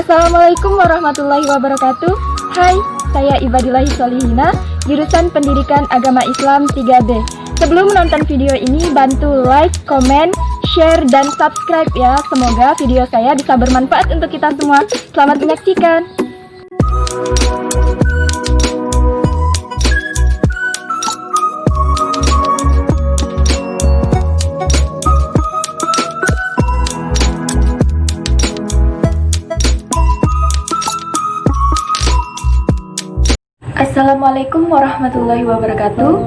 Assalamualaikum warahmatullahi wabarakatuh. Hai, saya Ibadillahi Solihina, jurusan Pendidikan Agama Islam 3D. Sebelum menonton video ini, bantu like, komen, share, dan subscribe ya. Semoga video saya bisa bermanfaat untuk kita semua. Selamat menyaksikan. Assalamualaikum warahmatullahi wabarakatuh.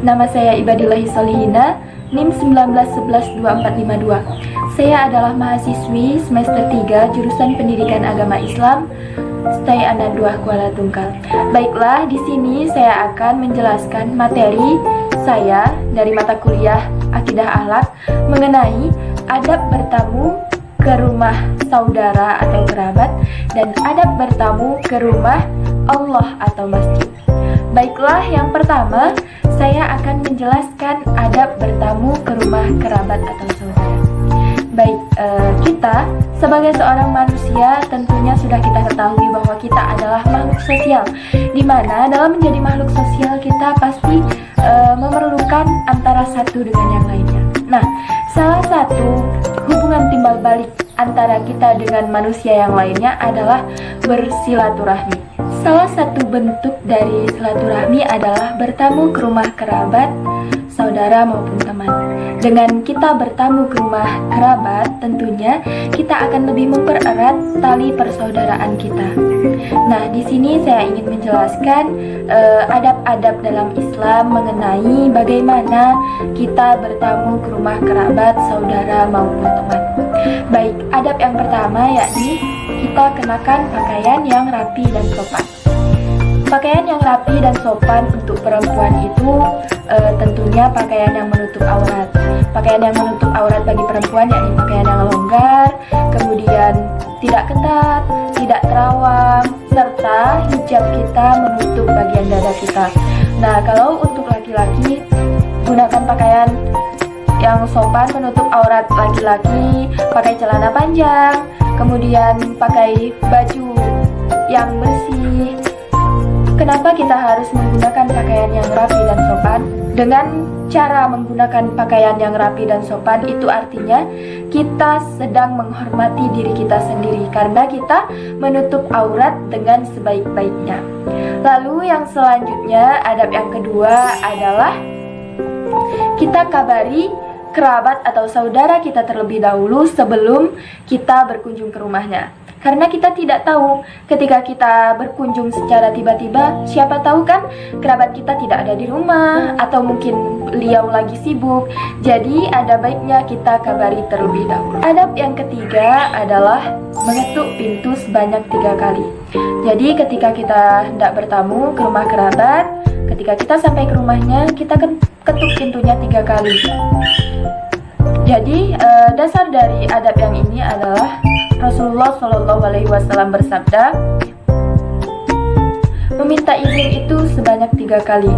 Nama saya Ibadillahi Solihina, NIM 1911242. Saya adalah mahasiswi semester 3 jurusan Pendidikan Agama Islam Stay Anak 2 Kuala Tungkal. Baiklah, di sini saya akan menjelaskan materi saya dari mata kuliah Akidah Akhlak mengenai adab bertamu ke rumah saudara atau kerabat dan adab bertamu ke rumah Allah atau masjid. Baiklah, yang pertama saya akan menjelaskan adab bertamu ke rumah kerabat atau saudara. Baik, kita sebagai seorang manusia tentunya sudah kita ketahui bahwa kita adalah makhluk sosial, di mana dalam menjadi makhluk sosial kita pasti memerlukan antara satu dengan yang lainnya. Nah, salah satu hubungan timbal balik antara kita dengan manusia yang lainnya adalah bersilaturahmi. Salah satu bentuk dari silaturahmi adalah bertamu ke rumah kerabat, saudara maupun teman. Dengan kita bertamu ke rumah kerabat, tentunya kita akan lebih mempererat tali persaudaraan kita. Nah, di sini saya ingin menjelaskan adab-adab dalam Islam mengenai bagaimana kita bertamu ke rumah kerabat, saudara maupun teman. Baik, adab yang pertama yakni kita kenakan pakaian yang rapi dan sopan. Pakaian yang rapi dan sopan untuk perempuan itu tentunya pakaian yang menutup aurat. Pakaian yang menutup aurat bagi perempuan yakni pakaian yang longgar, kemudian tidak ketat, tidak terawang, serta hijab kita menutup bagian dada kita. Nah, kalau untuk laki-laki, gunakan pakaian yang sopan menutup aurat laki-laki, pakai celana panjang, kemudian pakai baju yang bersih. Kenapa kita harus menggunakan pakaian yang rapi dan sopan? Dengan cara menggunakan pakaian yang rapi dan sopan itu artinya kita sedang menghormati diri kita sendiri karena kita menutup aurat dengan sebaik-baiknya. Lalu yang selanjutnya, adab yang kedua adalah kita kabari kerabat atau saudara kita terlebih dahulu sebelum kita berkunjung ke rumahnya. Karena kita tidak tahu ketika kita berkunjung secara tiba-tiba, siapa tahu kan kerabat kita tidak ada di rumah atau mungkin beliau lagi sibuk. Jadi ada baiknya kita kabari terlebih dahulu. Adab yang ketiga adalah mengetuk pintu sebanyak 3 kali. Jadi ketika kita hendak bertamu ke rumah kerabat, ketika kita sampai ke rumahnya, kita ketuk pintunya 3 kali. Jadi dasar dari adab yang ini adalah Rasulullah SAW bersabda, meminta izin itu sebanyak 3 kali.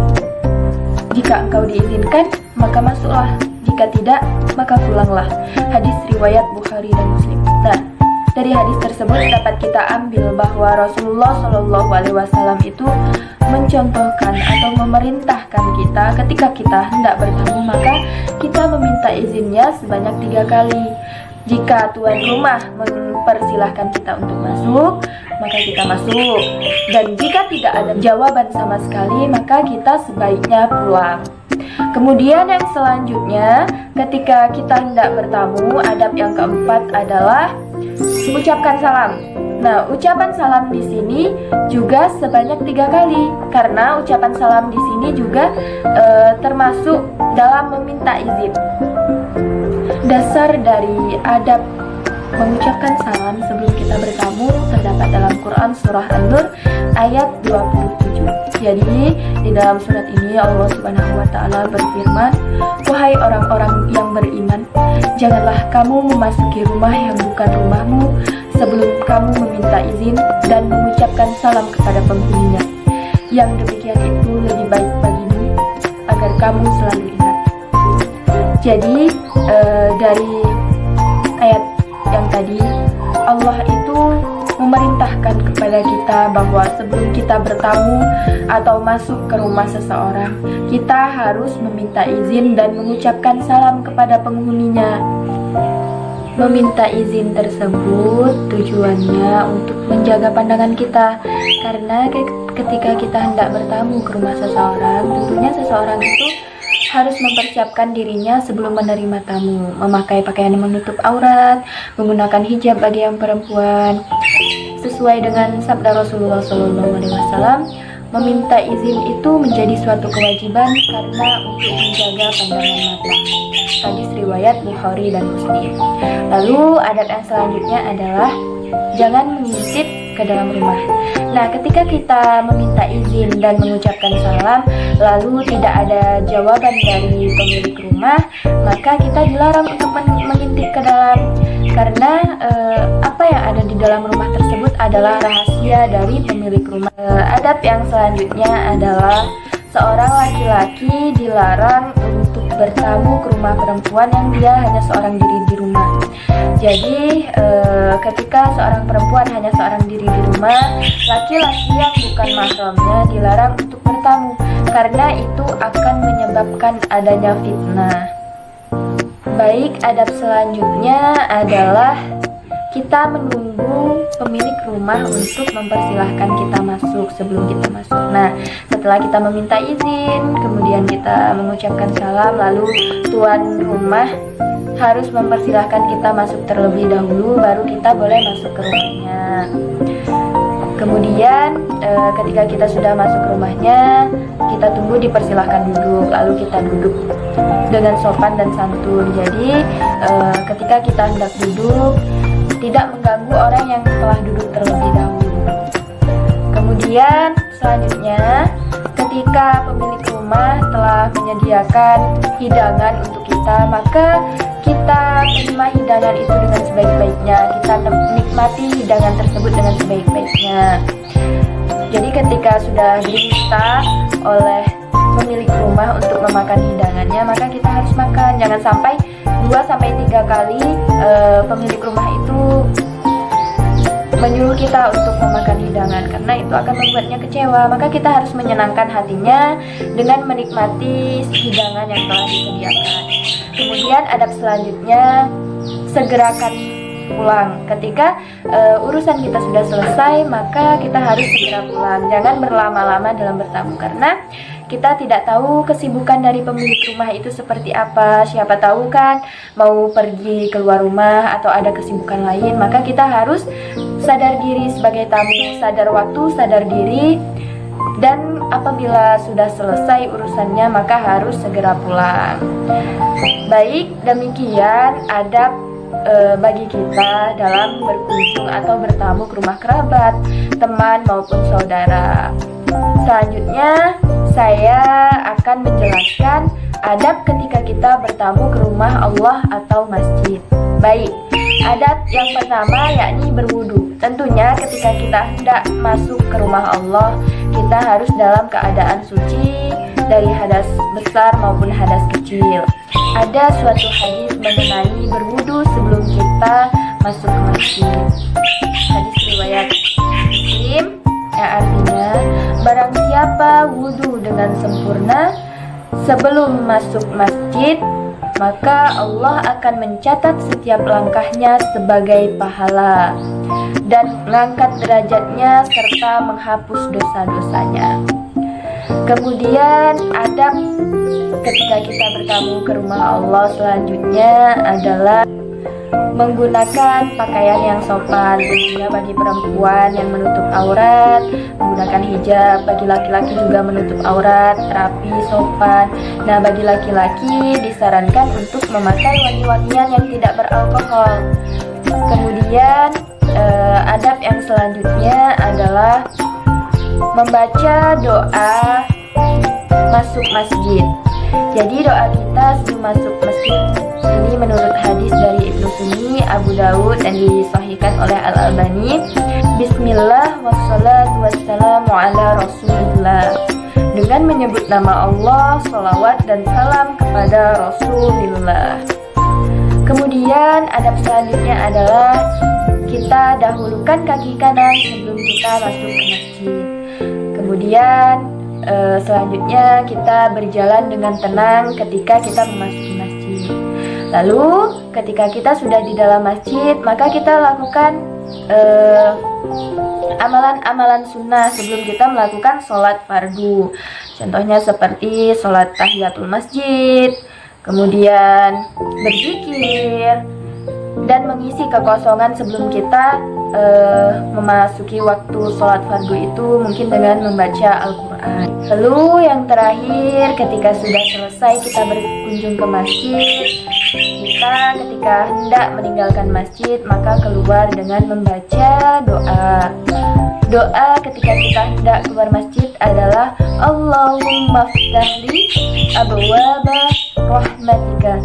Jika engkau diizinkan, maka masuklah. Jika tidak, maka pulanglah. Hadis riwayat Bukhari dan Muslim. Nah, dari hadis tersebut dapat kita ambil bahwa Rasulullah SAW itu mencontohkan atau memerintahkan kita ketika kita hendak bertamu, maka kita meminta izinnya sebanyak 3 kali. Jika tuan rumah mempersilahkan kita untuk masuk, maka kita masuk. Dan jika tidak ada jawaban sama sekali, maka kita sebaiknya pulang. Kemudian yang selanjutnya, ketika kita hendak bertamu, adab yang keempat adalah ucapkan salam. Nah, ucapan salam di sini juga sebanyak 3 kali, karena ucapan salam di sini juga termasuk dalam meminta izin. Dasar dari adab mengucapkan salam sebelum kita bertamu terdapat dalam Quran surah An-Nur ayat 27. Jadi di dalam surat ini Allah Subhanahu wa taala berfirman, "Wahai orang-orang yang beriman, janganlah kamu memasuki rumah yang bukan rumahmu sebelum kamu meminta izin dan mengucapkan salam kepada penghuninya. Yang demikian itu lebih baik bagimu agar kamu selalu ingat." Jadi dari ayat yang tadi Allah itu memerintahkan kita bahwa sebelum kita bertamu atau masuk ke rumah seseorang, kita harus meminta izin dan mengucapkan salam kepada penghuninya. Meminta izin tersebut tujuannya untuk menjaga pandangan kita, karena ketika kita hendak bertamu ke rumah seseorang, tentunya seseorang itu harus mempersiapkan dirinya sebelum menerima tamu, memakai pakaian yang menutup aurat, menggunakan hijab bagi yang perempuan, sesuai dengan sabda Rasulullah SAW. Meminta izin itu menjadi suatu kewajiban karena untuk menjaga pandangan mata. Hadis riwayat Bukhari dan Muslim. Lalu adab yang selanjutnya adalah jangan mengintip ke dalam rumah. Nah, ketika kita meminta izin dan mengucapkan salam, lalu tidak ada jawaban dari pemilik rumah, maka kita dilarang untuk mengintip ke dalam, karena apa yang ada di dalam rumah tersebut adalah rahasia dari pemilik rumah. Adab yang selanjutnya adalah seorang laki-laki dilarang untuk bertamu ke rumah perempuan yang dia hanya seorang diri di rumah. Jadi ketika seorang perempuan hanya seorang diri di rumah, laki-laki yang bukan mahramnya dilarang untuk bertamu, karena itu akan menyebabkan adanya fitnah. Baik, adab selanjutnya adalah kita menunggu pemilik rumah untuk mempersilahkan kita masuk sebelum kita masuk. Nah, setelah kita meminta izin, kemudian kita mengucapkan salam, lalu tuan rumah harus mempersilahkan kita masuk terlebih dahulu, baru kita boleh masuk ke rumahnya. Kemudian ketika kita sudah masuk ke rumahnya, kita tunggu dipersilahkan duduk, lalu kita duduk dengan sopan dan santun. Jadi ketika kita hendak duduk, tidak mengganggu orang yang telah duduk terlebih dahulu. Kemudian selanjutnya, ketika pemilik rumah telah menyediakan hidangan untuk kita, maka kita terima hidangan itu dengan sebaik-baiknya. Kita nikmati hidangan tersebut dengan sebaik-baiknya. Jadi ketika sudah diminta oleh pemilik rumah untuk memakan hidangannya, maka kita harus makan. Jangan sampai 2-3 kali pemilik rumah itu menyuruh kita untuk memakan hidangan, karena itu akan membuatnya kecewa. Maka kita harus menyenangkan hatinya dengan menikmati hidangan yang telah disediakan. Kemudian adab selanjutnya, segerakan pulang. Ketika urusan kita sudah selesai, maka kita harus segera pulang. Jangan berlama-lama dalam bertamu, karena kita tidak tahu kesibukan dari pemilik rumah itu seperti apa. Siapa tahu kan mau pergi keluar rumah atau ada kesibukan lain. Maka kita harus sadar diri sebagai tamu, sadar waktu, sadar diri. Dan apabila sudah selesai urusannya, maka harus segera pulang. Baik, demikian adab bagi kita dalam berkunjung atau bertamu ke rumah kerabat, teman maupun saudara. Selanjutnya saya akan menjelaskan adab ketika kita bertamu ke rumah Allah atau masjid. Baik, adab yang pertama yakni berwudu. Tentunya ketika kita hendak masuk ke rumah Allah, kita harus dalam keadaan suci dari hadas besar maupun hadas kecil. Ada suatu hadis mengenai berwudu sebelum kita masuk ke masjid. Hadis riwayat Muslim, yang artinya barang siapa wudu dengan sempurna sebelum masuk masjid, maka Allah akan mencatat setiap langkahnya sebagai pahala dan mengangkat derajatnya serta menghapus dosa-dosanya. Kemudian adab ketika kita bertamu ke rumah Allah selanjutnya adalah menggunakan pakaian yang sopan. Tentunya bagi perempuan yang menutup aurat, menggunakan hijab. Bagi laki-laki juga menutup aurat, rapi, sopan. Nah, bagi laki-laki disarankan untuk memakai wangi-wangian yang tidak beralkohol. Kemudian adab yang selanjutnya adalah membaca doa masuk masjid. Jadi doa kita sebelum masuk masjid ini menurut hadis dari Ibnu Sunni, Abu Dawud, dan disahihkan oleh Al-Albani. Bismillah wassalatu wassalamu ala Rasulillah. Dengan menyebut nama Allah, sholawat dan salam kepada Rasulullah. Kemudian adab selanjutnya adalah kita dahulukan kaki kanan sebelum kita masuk ke masjid. Kemudian selanjutnya kita berjalan dengan tenang ketika kita memasuki masjid. Lalu ketika kita sudah di dalam masjid, maka kita lakukan amalan-amalan sunnah sebelum kita melakukan sholat fardu. Contohnya seperti sholat tahiyatul masjid, kemudian berzikir, dan mengisi kekosongan sebelum kita memasuki waktu sholat fardu itu mungkin dengan membaca Al-Quran. Lalu yang terakhir, ketika sudah selesai kita berkunjung ke masjid, kita ketika hendak meninggalkan masjid maka keluar dengan membaca doa. Doa ketika kita hendak keluar masjid adalah Allahumma ftahli abwaba rahmatika,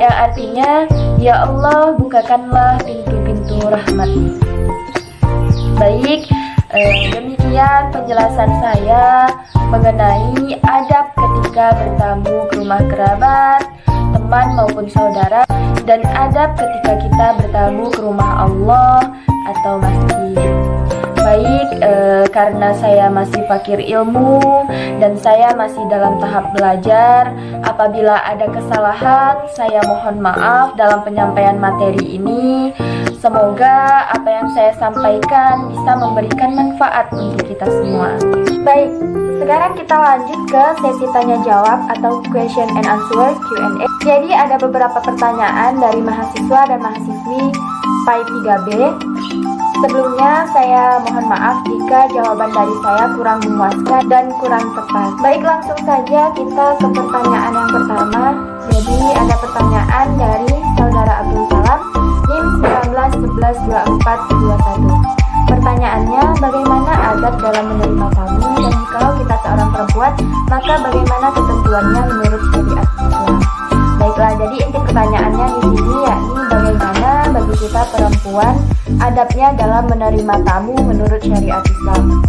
yang artinya, ya Allah, bukakanlah pintu-pintu rahmat. Baik, demikian penjelasan saya mengenai adab ketika bertamu ke rumah kerabat, teman maupun saudara, dan adab ketika kita bertamu ke rumah Allah atau masjid. Baik, karena saya masih fakir ilmu dan saya masih dalam tahap belajar, apabila ada kesalahan, saya mohon maaf dalam penyampaian materi ini. Semoga apa yang saya sampaikan bisa memberikan manfaat untuk kita semua. Baik, sekarang kita lanjut ke sesi tanya jawab atau question and answer Q&A. Jadi ada beberapa pertanyaan dari mahasiswa dan mahasiswi PAI 3B. Sebelumnya saya mohon maaf jika jawaban dari saya kurang memuaskan dan kurang tepat. Baik, langsung saja kita ke pertanyaan yang pertama. Jadi ada pertanyaan dari saudara Abdul Salam, NIM 19112421. Pertanyaannya, bagaimana adab dalam menerima tamu, dan jikalau kita seorang perempuan, maka bagaimana ketentuannya menurut syariat Islam? Baiklah, jadi inti pertanyaannya di sini yakni bagaimana bagi kita perempuan adabnya dalam menerima tamu menurut syariat Islam.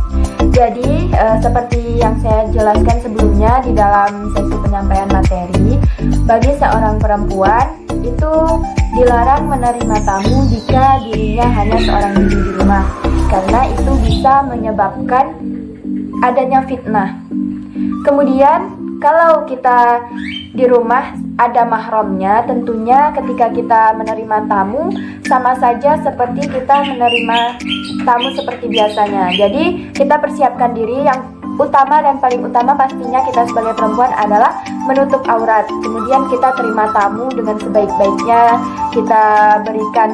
Jadi seperti yang saya jelaskan sebelumnya di dalam sesi penyampaian materi, bagi seorang perempuan itu dilarang menerima tamu jika dirinya hanya seorang diri di rumah, karena itu bisa menyebabkan adanya fitnah. Kemudian kalau kita di rumah ada mahramnya, tentunya ketika kita menerima tamu sama saja seperti kita menerima tamu seperti biasanya. Jadi kita persiapkan diri. Yang utama dan paling utama pastinya kita sebagai perempuan adalah menutup aurat. Kemudian kita terima tamu dengan sebaik-baiknya, kita berikan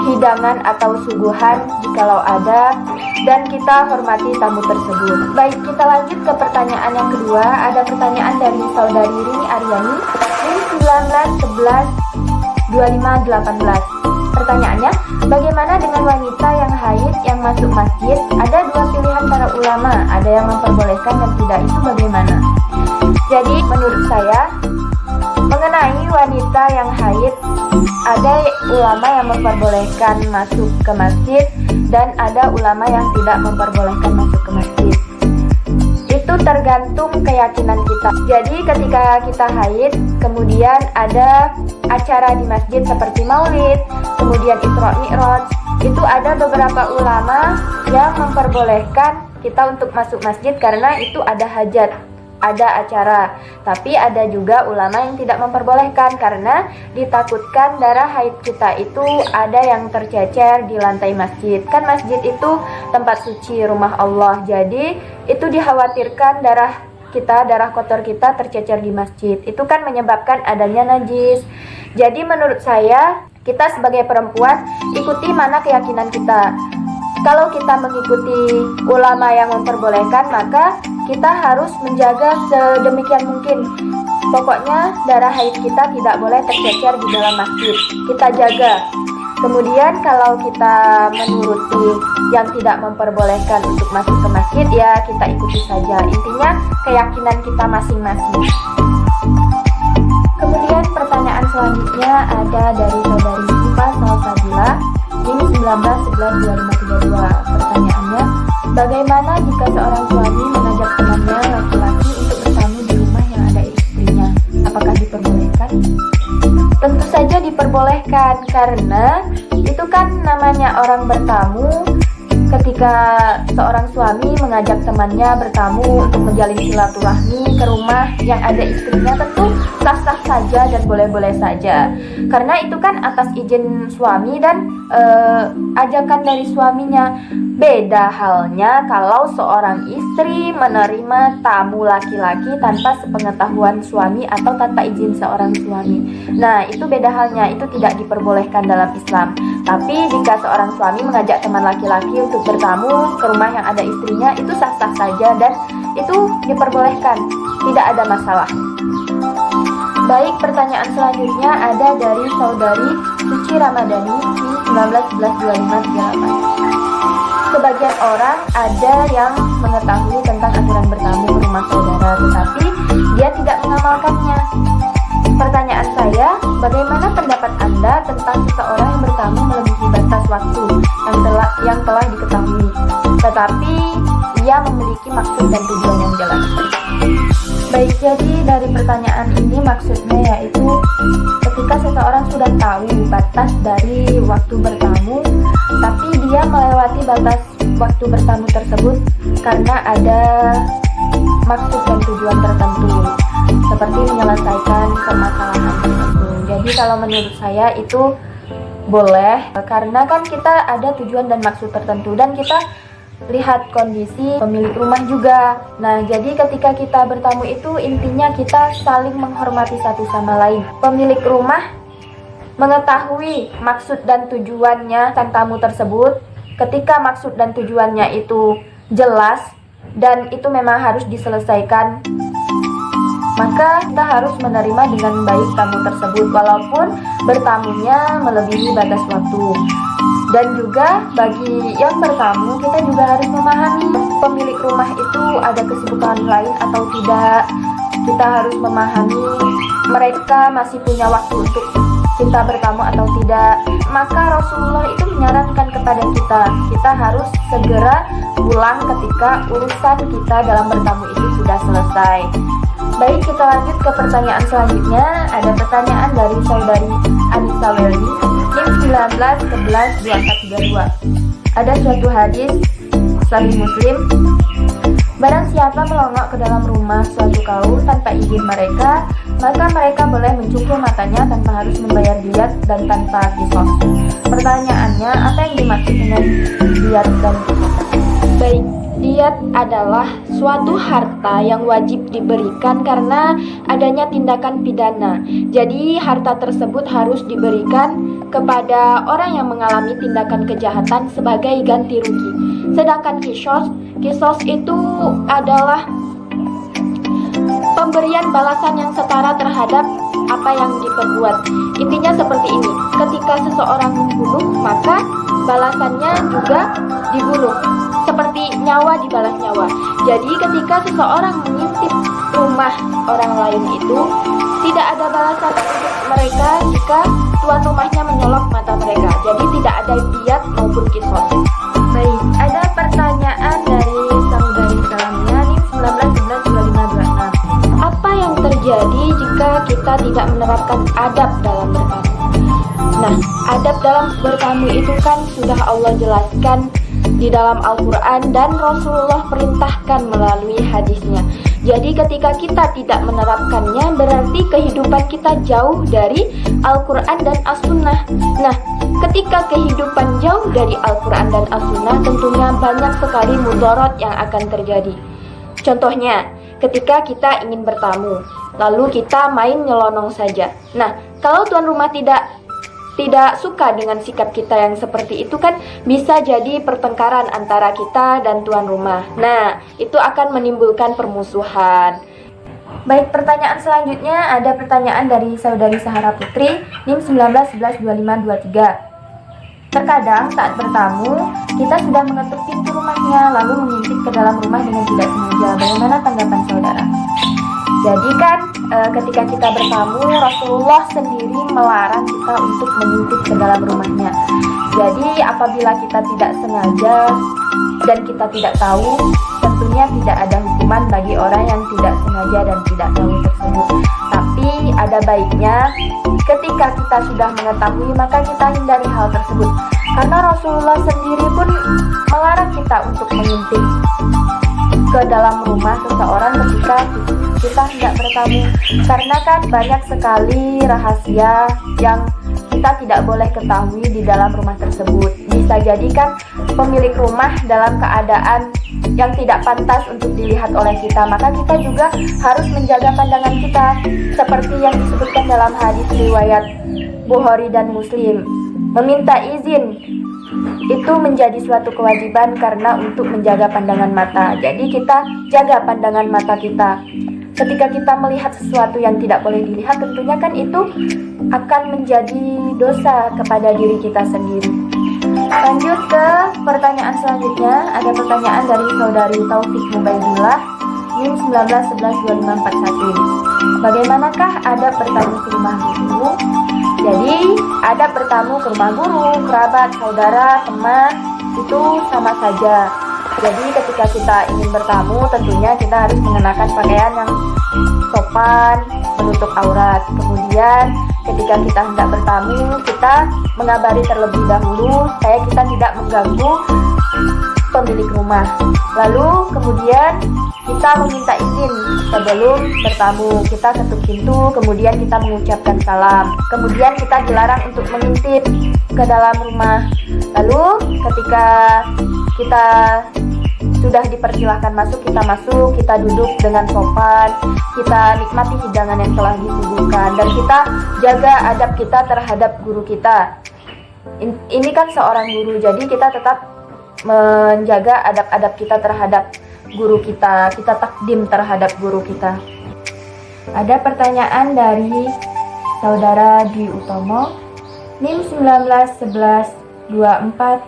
hidangan atau suguhan jikalau ada, dan kita hormati tamu tersebut. Baik, kita lanjut ke pertanyaan yang kedua. Ada pertanyaan dari saudari Rini Aryani, NIM 19112518. Pertanyaannya, bagaimana dengan wanita yang haid yang masuk masjid? Ada dua pilihan para ulama, ada yang memperbolehkan dan tidak, itu bagaimana? Jadi menurut saya, mengenai wanita yang haid, ada ulama yang memperbolehkan masuk ke masjid dan ada ulama yang tidak memperbolehkan masuk ke masjid. Itu tergantung keyakinan kita. Jadi ketika kita haid, kemudian ada acara di masjid seperti maulid, kemudian Isra Mi'raj, itu ada beberapa ulama yang memperbolehkan kita untuk masuk masjid karena itu ada hajat, ada acara. Tapi ada juga ulama yang tidak memperbolehkan karena ditakutkan darah haid kita itu ada yang tercecer di lantai masjid. Kan masjid itu tempat suci rumah Allah, jadi itu dikhawatirkan darah kotor kita tercecer di masjid. Itu kan menyebabkan adanya najis. Jadi menurut saya, kita sebagai perempuan ikuti mana keyakinan kita. Kalau kita mengikuti ulama yang memperbolehkan, maka kita harus menjaga sedemikian mungkin. Pokoknya darah haid kita tidak boleh tercecer di dalam masjid. Kita jaga. Kemudian kalau kita menuruti yang tidak memperbolehkan untuk masuk ke masjid, ya kita ikuti saja. Intinya keyakinan kita masing-masing. Kemudian pertanyaan selanjutnya ada dari saudari Siva Salsabila, ini 19112532. Pertanyaannya, bagaimana jika seorang suami mengajak temannya laki-laki untuk bertamu di rumah yang ada istrinya? Apakah diperbolehkan? Tentu saja diperbolehkan. diperbolehkan karena itu kan namanya orang bertamu. Ketika seorang suami mengajak temannya bertamu untuk menjalin silaturahmi ke rumah yang ada istrinya, tentu sah-sah saja dan boleh-boleh saja. Karena itu kan atas izin suami dan ajakan dari suaminya. Beda halnya kalau seorang istri menerima tamu laki-laki tanpa sepengetahuan suami atau tanpa izin seorang suami. Nah, itu beda halnya, itu tidak diperbolehkan dalam Islam. Tapi jika seorang suami mengajak teman laki-laki untuk bertamu ke rumah yang ada istrinya, itu sah-sah saja dan itu diperbolehkan, tidak ada masalah. Baik, pertanyaan selanjutnya ada dari saudari Suci Ramadhani di 19112538. Sebagian orang ada yang mengetahui tentang aturan bertamu ke rumah saudara, tetapi dia tidak mengamalkannya. Pertanyaan saya, bagaimana pendapat Anda tentang seseorang yang bertamu melebihi batas waktu yang telah diketahui, tetapi ia memiliki maksud dan tujuan yang jelas? Baik, jadi dari pertanyaan ini maksudnya yaitu ketika seseorang sudah tahu batas dari waktu bertamu, tapi dia melewati batas waktu bertamu tersebut karena ada maksud dan tujuan tertentu, seperti menyelesaikan permasalahan tertentu. Jadi kalau menurut saya itu boleh, karena kan kita ada tujuan dan maksud tertentu dan kita lihat kondisi pemilik rumah juga. Nah, jadi ketika kita bertamu itu intinya kita saling menghormati satu sama lain. Pemilik rumah mengetahui maksud dan tujuannya tentang tamu tersebut. Ketika maksud dan tujuannya itu jelas dan itu memang harus diselesaikan, maka kita harus menerima dengan baik tamu tersebut walaupun bertamunya melebihi batas waktu. Dan juga bagi yang bertamu, kita juga harus memahami pemilik rumah itu ada kesibukan lain atau tidak. Kita harus memahami mereka masih punya waktu untuk kita bertamu atau tidak. Maka Rasulullah itu menyarankan kepada kita harus segera pulang ketika urusan kita dalam bertamu itu sudah selesai. Baik, kita lanjut ke pertanyaan selanjutnya. Ada pertanyaan dari saudari Anissa Welly, NIM 19112432. Ada suatu hadis Sahih Muslim, barang siapa melongok ke dalam rumah suatu kaum tanpa izin mereka, maka mereka boleh mencungkil matanya tanpa harus membayar diat dan tanpa kisos. Pertanyaannya, apa yang dimaksud dengan diat dan kisos? Baik, diat adalah suatu harta yang wajib diberikan karena adanya tindakan pidana. Jadi harta tersebut harus diberikan kepada orang yang mengalami tindakan kejahatan sebagai ganti rugi. Sedangkan kisos itu adalah pemberian balasan yang setara terhadap apa yang diperbuat. Intinya seperti ini, ketika seseorang membunuh, maka balasannya juga dibunuh, seperti nyawa dibalas nyawa. Jadi ketika seseorang mengintip rumah orang lain itu, tidak ada balasan untuk mereka jika tuan rumahnya menyolok mata mereka. Jadi tidak ada diat maupun kisos. Baik, ada pertanyaan dari saudari Salamia NIM 19112526. Apa yang terjadi jika kita tidak menerapkan adab dalam bertamu? Nah, adab dalam bertamu itu kan sudah Allah jelaskan di dalam Al-Quran dan Rasulullah perintahkan melalui hadisnya. Jadi ketika kita tidak menerapkannya, berarti kehidupan kita jauh dari Al-Quran dan As-Sunnah. Nah, ketika kehidupan jauh dari Al-Quran dan As-Sunnah, tentunya banyak sekali mudarat yang akan terjadi. Contohnya, ketika kita ingin bertamu, lalu kita main nyelonong saja. Nah, kalau tuan rumah tidak suka dengan sikap kita yang seperti itu, kan bisa jadi pertengkaran antara kita dan tuan rumah. Nah, itu akan menimbulkan permusuhan. Baik, pertanyaan selanjutnya ada pertanyaan dari saudari Sahara Putri NIM 19112523. Terkadang saat bertamu, kita sudah mengetuk pintu rumahnya lalu mengintip ke dalam rumah dengan tidak sengaja. Bagaimana tanggapan saudara? Jadi kan ketika kita bertamu, Rasulullah sendiri melarang kita untuk mengintip ke dalam rumahnya. Jadi apabila kita tidak sengaja dan kita tidak tahu, tentunya tidak ada hukuman bagi orang yang tidak sengaja dan tidak tahu tersebut. Tapi ada ada baiknya ketika kita sudah mengetahui maka kita hindari hal tersebut. Karena Rasulullah sendiri pun melarang kita untuk mengintip ke dalam rumah seseorang ketika kita hendak bertamu. Karena kan banyak sekali rahasia yang kita tidak boleh ketahui di dalam rumah tersebut. Bisa jadi kan pemilik rumah dalam keadaan yang tidak pantas untuk dilihat oleh kita, maka kita juga harus menjaga pandangan kita seperti yang disebutkan dalam hadis riwayat Bukhari dan Muslim. Meminta izin itu menjadi suatu kewajiban karena untuk menjaga pandangan mata. Jadi kita jaga pandangan mata kita. Ketika kita melihat sesuatu yang tidak boleh dilihat, tentunya kan itu akan menjadi dosa kepada diri kita sendiri. Lanjut ke pertanyaan selanjutnya. Ada pertanyaan dari saudari Taufik Mubaidillah, NIM 19112541. Bagaimanakah adab bertamu ke rumah guru? Jadi adab bertamu ke rumah guru, kerabat, saudara, teman itu sama saja. Jadi ketika kita ingin bertamu, tentunya kita harus mengenakan pakaian yang sopan, menutup aurat. Kemudian ketika kita hendak bertamu, kita mengabari terlebih dahulu supaya kita tidak mengganggu pemilik rumah. Lalu kemudian kita meminta izin sebelum bertamu. Kita ketuk pintu, kemudian kita mengucapkan salam. Kemudian kita dilarang untuk mengintip ke dalam rumah. Lalu ketika kita sudah dipersilahkan masuk, kita masuk, kita duduk dengan sopan, kita nikmati hidangan yang telah disuguhkan, dan kita jaga adab kita terhadap guru kita. Ini kan seorang guru, jadi kita tetap menjaga adab-adab kita terhadap guru kita takdim terhadap guru kita. Ada pertanyaan dari saudara Dwi Utomo, NIM 191124.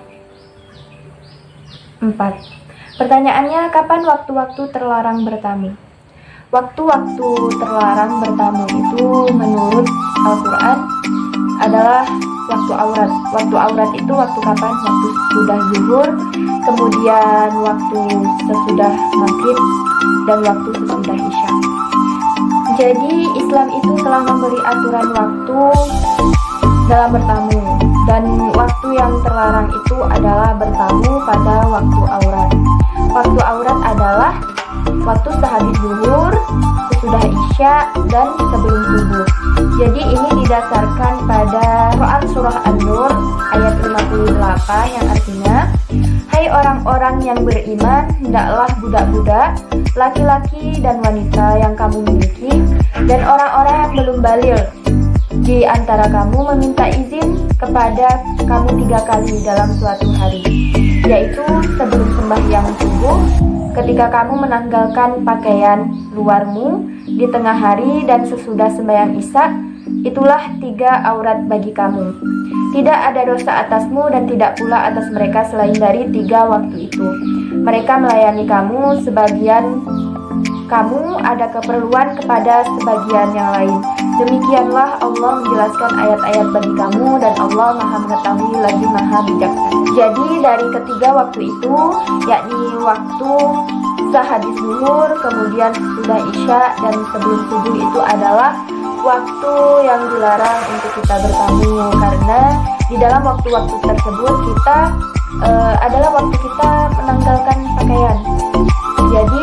Pertanyaannya, kapan waktu-waktu terlarang bertamu? Waktu-waktu terlarang bertamu itu menurut Al-Quran adalah waktu aurat. Waktu aurat itu waktu kapan? Waktu sudah zuhur, kemudian waktu sesudah maghrib, dan waktu sesudah isya. Jadi Islam itu telah memberi aturan waktu dalam bertamu, dan waktu yang terlarang itu adalah bertamu pada waktu aurat. Waktu aurat adalah waktu sehabis zuhur, sesudah isya, dan sebelum subuh. Jadi ini didasarkan pada Quran surah An-Nur ayat 58 yang artinya, hai orang-orang yang beriman, hendaklah budak-budak, laki-laki dan wanita yang kamu miliki, dan orang-orang yang belum baligh di antara kamu meminta izin kepada kamu 3 kali dalam suatu hari, yaitu sebelum sembahyang subuh, ketika kamu menanggalkan pakaian luarmu di tengah hari, dan sesudah sembahyang isya. Itulah 3 aurat bagi kamu. Tidak ada dosa atasmu dan tidak pula atas mereka selain dari 3 waktu itu. Mereka melayani kamu, sebagian kamu ada keperluan kepada sebagian yang lain. Demikianlah Allah menjelaskan ayat-ayat bagi kamu, dan Allah Maha mengetahui lagi Maha bijaksana. Jadi dari ketiga waktu itu, yakni waktu sehabis zuhur, kemudian sudah isya, dan sebelum subuh, itu adalah waktu yang dilarang untuk kita bertamu. Karena di dalam waktu-waktu tersebut kita adalah waktu kita menanggalkan pakaian. Jadi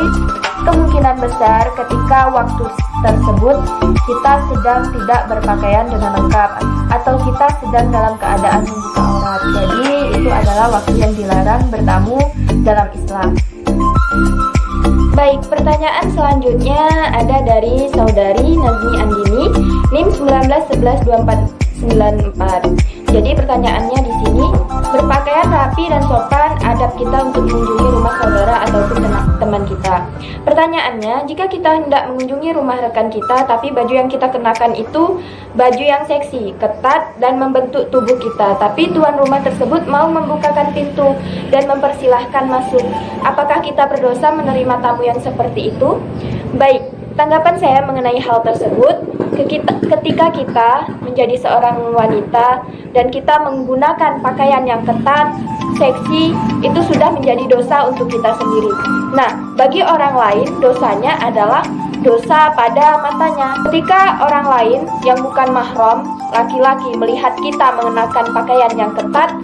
kemungkinan besar ketika waktu tersebut kita sedang tidak berpakaian dengan lengkap, atau kita sedang dalam keadaan membuka aurat. Jadi itu adalah waktu yang dilarang bertamu dalam Islam. Baik, pertanyaan selanjutnya ada dari saudari Nazmi Andini, NIM 19112494. Jadi pertanyaannya di sini, berpakaian rapi dan sopan adab kita untuk mengunjungi rumah saudara ataupun teman kita. Pertanyaannya, jika kita hendak mengunjungi rumah rekan kita, tapi baju yang kita kenakan itu baju yang seksi, ketat, dan membentuk tubuh kita, tapi tuan rumah tersebut mau membukakan pintu dan mempersilahkan masuk, apakah kita berdosa menerima tamu yang seperti itu? Baik, tanggapan saya mengenai hal tersebut, ketika kita menjadi seorang wanita dan kita menggunakan pakaian yang ketat, seksi, itu sudah menjadi dosa untuk kita sendiri. Nah, bagi orang lain dosanya adalah dosa pada matanya. Ketika orang lain yang bukan mahram, laki-laki, melihat kita mengenakan pakaian yang ketat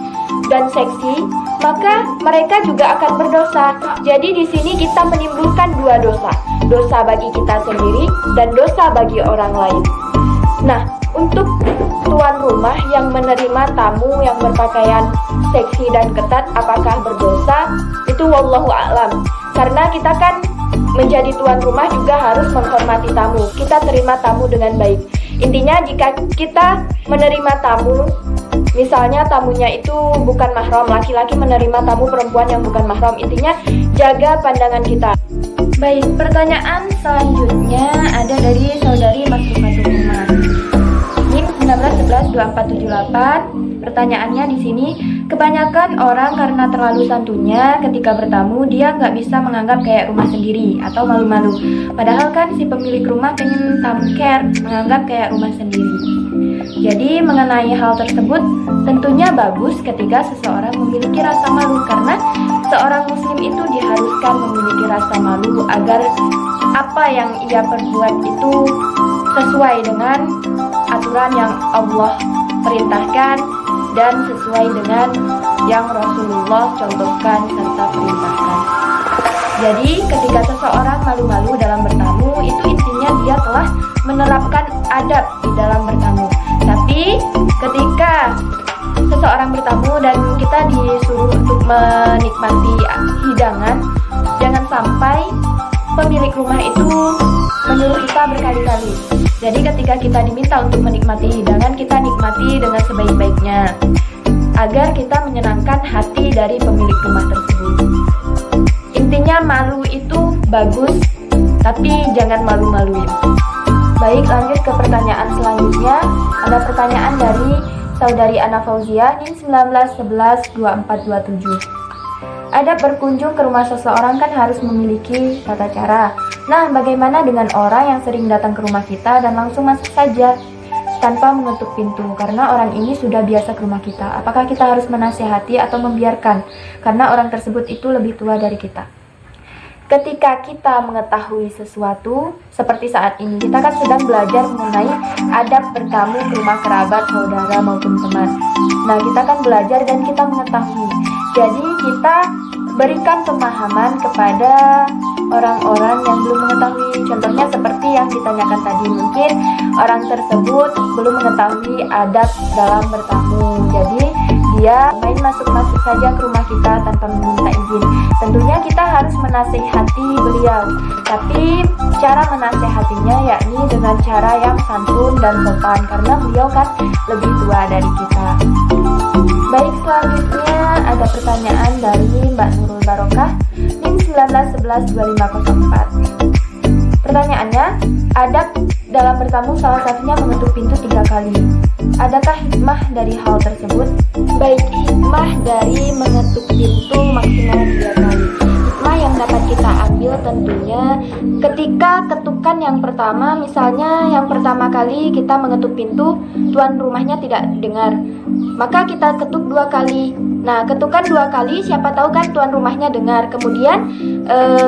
dan seksi, maka mereka juga akan berdosa. Jadi di sini kita menimbulkan dua dosa. Dosa bagi kita sendiri dan dosa bagi orang lain. Nah, untuk tuan rumah yang menerima tamu yang berpakaian seksi dan ketat, apakah berdosa? Itu wallahu a'lam. Karena kita kan menjadi tuan rumah juga harus menghormati tamu. Kita terima tamu dengan baik. Intinya jika kita menerima tamu, misalnya tamunya itu bukan mahram, laki-laki menerima tamu perempuan yang bukan mahram, intinya jaga pandangan kita. Baik, pertanyaan selanjutnya ada dari saudari Masrufatul Umar. NIM 19112478. Pertanyaannya di sini, kebanyakan orang karena terlalu santunya ketika bertamu, dia nggak bisa menganggap kayak rumah sendiri atau malu-malu. Padahal kan si pemilik rumah pengen tamu care, menganggap kayak rumah sendiri. Jadi mengenai hal tersebut, tentunya bagus ketika seseorang memiliki rasa malu, karena seorang muslim itu diharuskan memiliki rasa malu agar apa yang ia perbuat itu sesuai dengan aturan yang Allah perintahkan dan sesuai dengan yang Rasulullah contohkan serta perintahkan. Jadi ketika seseorang malu-malu dalam bertamu, itu intinya dia telah menerapkan adab di dalam bertamu. Tapi ketika seseorang bertamu dan kita disuruh untuk menikmati hidangan, jangan sampai pemilik rumah itu menyuruh kita berkali-kali. Jadi ketika kita diminta untuk menikmati hidangan, kita nikmati dengan sebaik-baiknya agar kita menyenangkan hati dari pemilik rumah tersebut. Intinya malu itu bagus, tapi jangan malu-maluin. Baik, lanjut ke pertanyaan selanjutnya. Ada pertanyaan dari saudari Ana Fauzia, NIM 19112427. Adab berkunjung ke rumah seseorang kan harus memiliki tata cara. Nah, bagaimana dengan orang yang sering datang ke rumah kita dan langsung masuk saja tanpa mengetuk pintu karena orang ini sudah biasa ke rumah kita? Apakah kita harus menasihati atau membiarkan karena orang tersebut itu lebih tua dari kita? Ketika kita mengetahui sesuatu seperti saat ini, kita kan sedang belajar mengenai adab bertamu ke rumah kerabat, saudara maupun teman. Nah, kita kan belajar dan kita mengetahui. Jadi kita berikan pemahaman kepada orang-orang yang belum mengetahui. Contohnya seperti yang ditanyakan tadi, mungkin orang tersebut belum mengetahui adab dalam bertamu. Jadi dia main masuk-masuk saja ke rumah kita tanpa meminta izin. Tentunya kita harus menasihati beliau, tapi cara menasihatinya yakni dengan cara yang santun dan sopan karena beliau kan lebih tua dari kita. Baik, selanjutnya ada pertanyaan dari Mbak Nurul Barokah, NIM 19112504. Pertanyaannya, adab dalam bertamu salah satunya mengetuk pintu 3 kali. Adakah hikmah dari hal tersebut? Baik, hikmah dari mengetuk pintu maksimal 3 kali. Hikmah yang dapat kita ambil tentunya ketika ketukan yang pertama, misalnya yang pertama kali kita mengetuk pintu, tuan rumahnya tidak dengar, maka kita ketuk 2 kali. Nah, ketukan 2 kali, siapa tahu kan tuan rumahnya dengar. Kemudian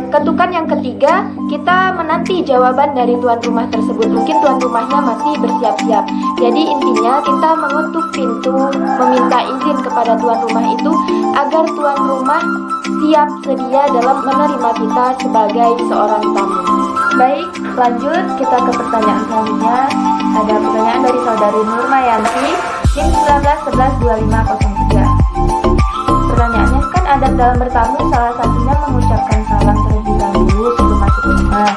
ketukan yang ketiga, kita menanti jawaban dari tuan rumah tersebut. Mungkin tuan rumahnya masih bersiap-siap. Jadi intinya kita mengetuk pintu, meminta izin kepada tuan rumah itu agar tuan rumah siap sedia dalam menerima kita sebagai seorang tamu. Baik, lanjut kita ke pertanyaan selanjutnya. Ada pertanyaan dari saudari Nurmayanti, NIM 19112503. Pertanyaannya kan adab dalam bertamu salah satunya mengucapkan salam terlebih dahulu sebelum masuk ke rumah.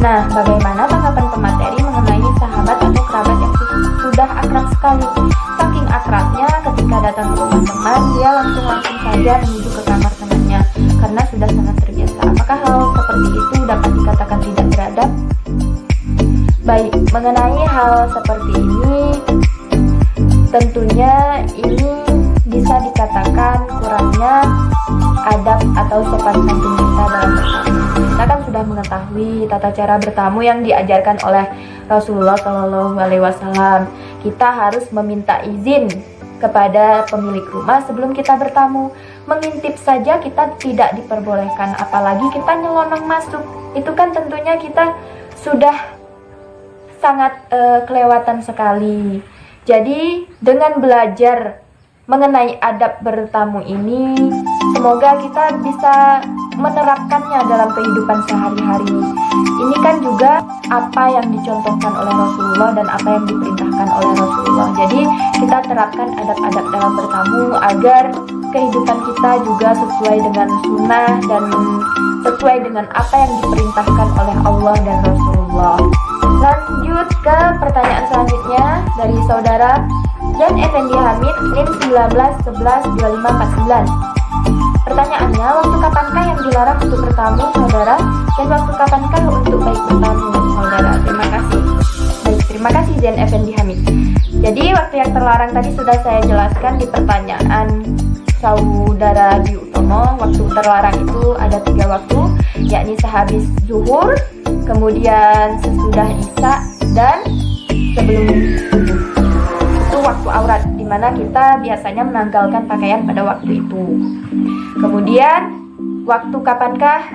Nah, bagaimana tanggapan pemateri mengenai sahabat atau kerabat yang sudah akrab sekali? Saking akrabnya ketika datang ke rumah teman, dia langsung saja menuju ke kamar temannya karena sudah sangat terbiasa. Apakah hal seperti itu dapat dikatakan tidak beradab? Baik, mengenai hal seperti ini, tentunya ini bisa dikatakan kurangnya adab atau sopan santun kita dalam bertamu. Kita kan sudah mengetahui tata cara bertamu yang diajarkan oleh Rasulullah SAW. Kita harus meminta izin kepada pemilik rumah sebelum kita bertamu. Mengintip saja kita tidak diperbolehkan, apalagi kita nyelonong masuk. Itu kan tentunya kita sudah sangat kelewatan sekali. Jadi dengan belajar mengenai adab bertamu ini, semoga kita bisa menerapkannya dalam kehidupan sehari-hari. Ini kan juga apa yang dicontohkan oleh Rasulullah dan apa yang diperintahkan oleh Rasulullah. Jadi kita terapkan adab-adab dalam bertamu agar kehidupan kita juga sesuai dengan sunnah dan sesuai dengan apa yang diperintahkan oleh Allah dan Rasulullah. Lanjut ke pertanyaan selanjutnya dari saudara Jan Effendi Hamid, NIM 19112549. Pertanyaannya, waktu kapankah yang dilarang untuk bertamu, saudara? Dan waktu kapankah untuk baik bertamu, saudara? Terima kasih. Baik, terima kasih Jan Effendi Hamid. Jadi waktu yang terlarang tadi sudah saya jelaskan di pertanyaan saudara Dwi Utomo. Waktu terlarang itu ada 3 waktu, yakni sehabis zuhur, kemudian sesudah isya, dan sebelum subuh. Itu waktu aurat, dimana kita biasanya menanggalkan pakaian pada waktu itu. Kemudian waktu kapankah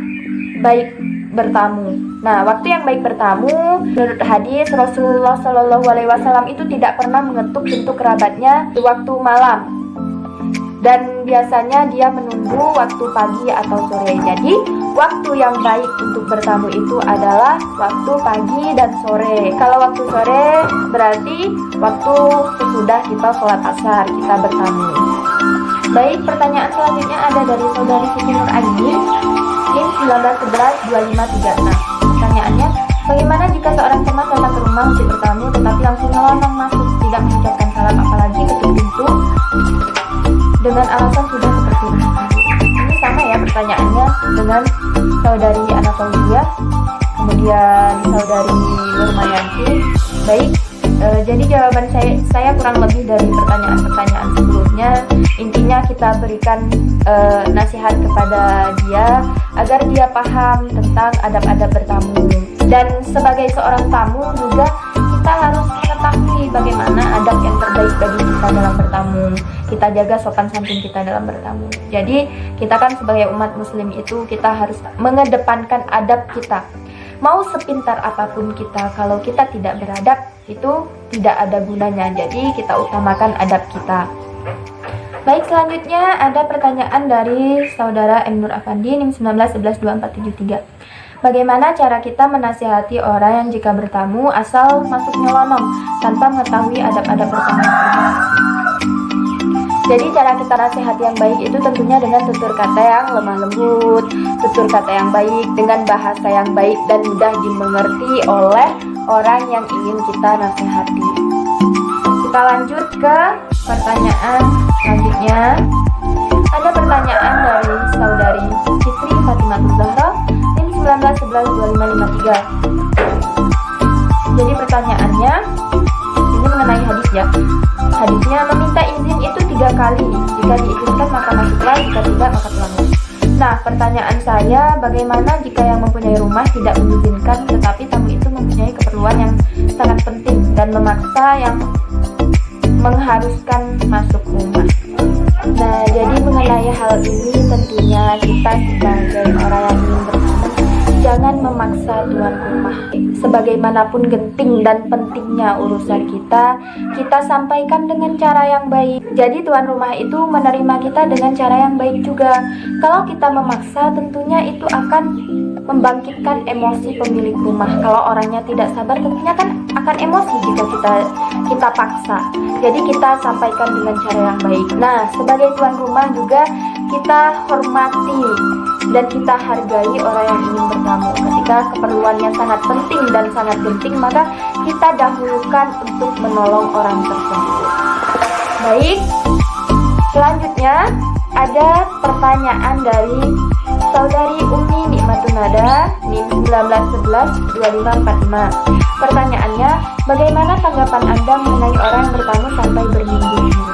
baik bertamu? Nah, waktu yang baik bertamu menurut hadis Rasulullah SAW itu tidak pernah mengetuk pintu kerabatnya di waktu malam, dan biasanya dia menunggu waktu pagi atau sore. Jadi waktu yang baik untuk bertamu itu adalah waktu pagi dan sore. Kalau waktu sore berarti waktu sesudah kita sholat asar kita bertamu. Baik, pertanyaan selanjutnya ada dari saudari Siti Nur Aini, NIM 19112536. Pertanyaannya, bagaimana jika seorang teman datang ke rumah untuk bertamu tetapi langsung nyelonong masuk, tidak mengucapkan salam apalagi ketuk pintu dengan alasan sudah seperti ini? Ini sama ya pertanyaannya dengan saudari Anatolia, kemudian saudari Nurmayanti. Baik, jadi jawaban saya kurang lebih dari pertanyaan-pertanyaan sebelumnya. Intinya kita berikan nasihat kepada dia agar dia paham tentang adab-adab bertamu. Dan sebagai seorang tamu juga kita harus mengetahui bagaimana adab yang terbaik bagi kita dalam bertamu. Kita jaga sopan santun kita dalam bertamu. Jadi kita kan sebagai umat muslim itu kita harus mengedepankan adab kita. Mau sepintar apapun kita, kalau kita tidak beradab itu tidak ada gunanya. Jadi kita utamakan adab kita. Baik, selanjutnya ada pertanyaan dari saudara M. Nur Afandi, NIM 19112473. Bagaimana cara kita menasihati orang yang jika bertamu asal masuk nyelonong tanpa mengetahui adab-adab bertamu? Jadi cara kita nasihati yang baik itu tentunya dengan tutur kata yang lemah lembut, tutur kata yang baik, dengan bahasa yang baik dan mudah dimengerti oleh orang yang ingin kita nasihati. Kita lanjut ke pertanyaan selanjutnya. Ada pertanyaan dari saudari Fitri Fatimatul Zahra, NIM 19112553. Jadi pertanyaannya ini mengenai hadis ya. Hadisnya, meminta izin itu 3 kali. Jika diizinkan maka masuklah, jika tidak maka pulanglah. Nah, pertanyaan saya, bagaimana jika yang mempunyai rumah tidak mengizinkan, tetapi tamu itu mempunyai keperluan yang sangat penting dan memaksa yang mengharuskan masuk rumah? Nah, jadi mengenai hal ini tentunya kita sebagai orang yang ingin bertamu jangan memaksa tuan rumah. Sebagaimanapun genting dan pentingnya urusan kita sampaikan dengan cara yang baik. Jadi tuan rumah itu menerima kita dengan cara yang baik juga. Kalau kita memaksa tentunya itu akan membangkitkan emosi pemilik rumah. Kalau orangnya tidak sabar tentunya kan akan emosi jika kita paksa. Jadi kita sampaikan dengan cara yang baik. Nah, sebagai tuan rumah juga kita hormati dan kita hargai orang yang ingin bertamu. Ketika keperluannya sangat penting dan sangat genting, maka kita dahulukan untuk menolong orang tersebut. Baik, selanjutnya ada pertanyaan dari saudari Umi Nikmatunada, NIM 19112545. Pertanyaannya, bagaimana tanggapan Anda mengenai orang yang bertamu sampai berminggu-minggu?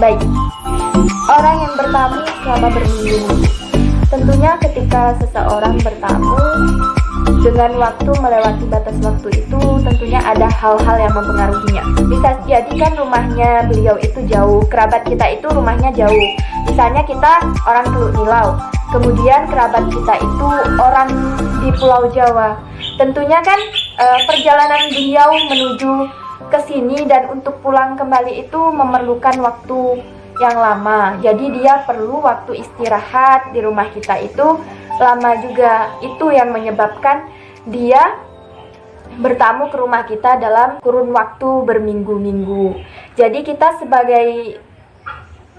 Baik, orang yang bertamu selama berminggu-minggu. Tentunya ketika seseorang bertamu dengan waktu melewati batas waktu itu, tentunya ada hal-hal yang mempengaruhinya. Bisa jadi kan rumahnya beliau itu jauh, kerabat kita itu rumahnya jauh. Misalnya kita orang Teluk Nilau, kemudian kerabat kita itu orang di Pulau Jawa. Tentunya kan perjalanan beliau menuju ke sini dan untuk pulang kembali itu memerlukan waktu yang lama. Jadi dia perlu waktu istirahat di rumah kita itu lama juga. Itu yang menyebabkan dia bertamu ke rumah kita dalam kurun waktu berminggu-minggu. Jadi kita sebagai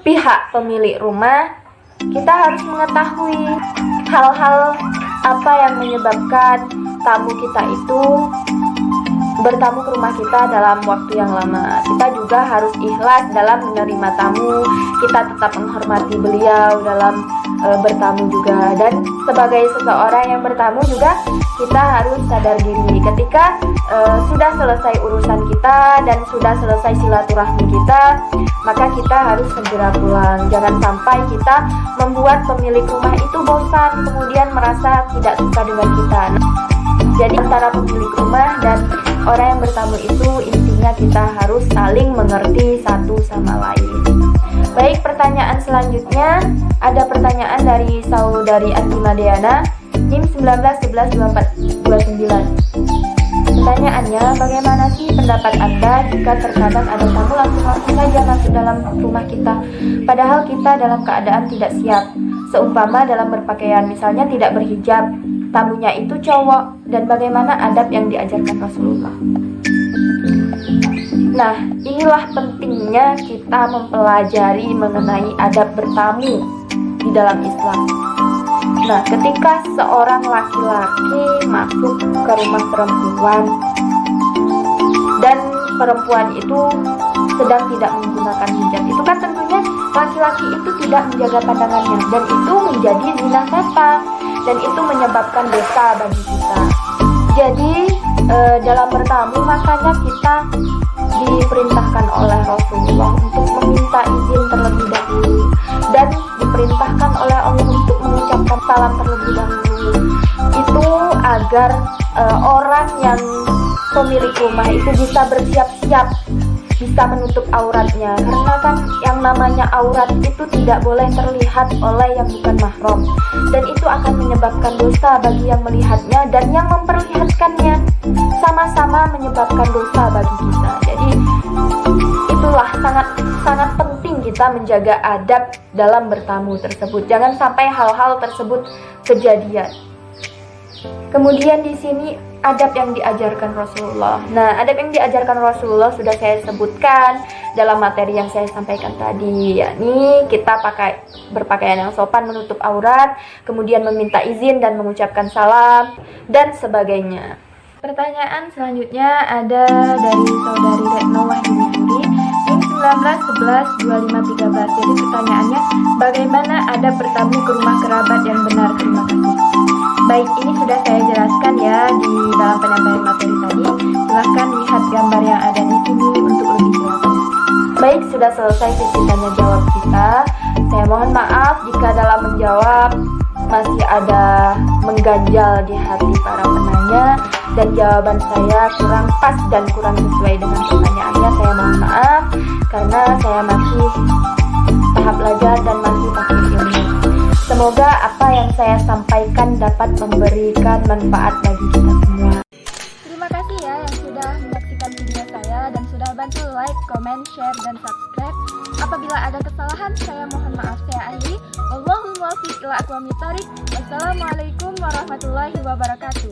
pihak pemilik rumah, kita harus mengetahui hal-hal apa yang menyebabkan tamu kita itu bertamu ke rumah kita dalam waktu yang lama. Kita juga harus ikhlas dalam menerima tamu. Kita tetap menghormati beliau dalam bertamu juga. Dan sebagai seseorang yang bertamu juga, kita harus sadar diri ketika sudah selesai urusan kita dan sudah selesai silaturahmi kita, maka kita harus segera pulang. Jangan sampai kita membuat pemilik rumah itu bosan kemudian merasa tidak suka dengan kita. Jadi antara pemilik rumah dan orang yang bertamu itu intinya kita harus saling mengerti satu sama lain. Baik, pertanyaan selanjutnya ada pertanyaan dari saudari Andi Madiana, NIM 19112429. Pertanyaannya, bagaimana sih pendapat Anda jika terkadang ada tamu langsung saja masuk dalam rumah kita, padahal kita dalam keadaan tidak siap, seumpama dalam berpakaian, misalnya tidak berhijab, tamunya itu cowok, dan bagaimana adab yang diajarkan Rasulullah. Nah, inilah pentingnya kita mempelajari mengenai adab bertamu di dalam Islam. Nah, ketika seorang laki-laki masuk ke rumah perempuan dan perempuan itu sedang tidak menggunakan hijab, itu kan tentunya laki-laki itu tidak menjaga pandangannya, dan itu menjadi zina mata, dan itu menyebabkan dosa bagi kita. Jadi dalam bertamu makanya kita diperintahkan oleh Rasulullah untuk meminta izin terlebih dahulu, dan diperintahkan oleh Allah untuk mengucapkan salam terlebih dahulu. Itu agar orang yang pemilik rumah itu bisa bersiap-siap, bisa menutup auratnya, karena kan yang namanya aurat itu tidak boleh terlihat oleh yang bukan mahram, dan itu akan menyebabkan dosa bagi yang melihatnya dan yang memperlihatkannya, sama-sama menyebabkan dosa bagi kita. Jadi itulah sangat penting kita menjaga adab dalam bertamu tersebut. Jangan sampai hal-hal tersebut kejadian. Kemudian di sini adab yang diajarkan Rasulullah. Nah, adab yang diajarkan Rasulullah sudah saya sebutkan dalam materi yang saya sampaikan tadi, yakni kita berpakaian yang sopan, menutup aurat, kemudian meminta izin dan mengucapkan salam, dan sebagainya. Pertanyaan selanjutnya ada dari saudari Retno Wahyudi, NIM 19112513. Jadi pertanyaannya, bagaimana adab bertamu ke rumah kerabat yang benar? Terima kasih. Baik, ini sudah saya jelaskan ya di dalam penyampaian materi tadi. Silahkan lihat gambar yang ada di sini untuk lebih jelas. Baik, sudah selesai sesi tanya jawab kita. Saya mohon maaf jika dalam menjawab masih ada mengganjal di hati para penanya dan jawaban saya kurang pas dan kurang sesuai dengan pertanyaannya. Saya mohon maaf karena saya masih tahap belajar dan masih pakai ilmu. Semoga apa yang saya sampaikan dapat memberikan manfaat bagi kita semua. Terima kasih ya yang sudah menyaksikan video saya dan sudah bantu like, comment, share, dan subscribe. Apabila ada kesalahan, saya mohon maaf. Saya akhiri. Wallahul muwaffiq ila aqwamit thoriq. Wassalamualaikum warahmatullahi wabarakatuh.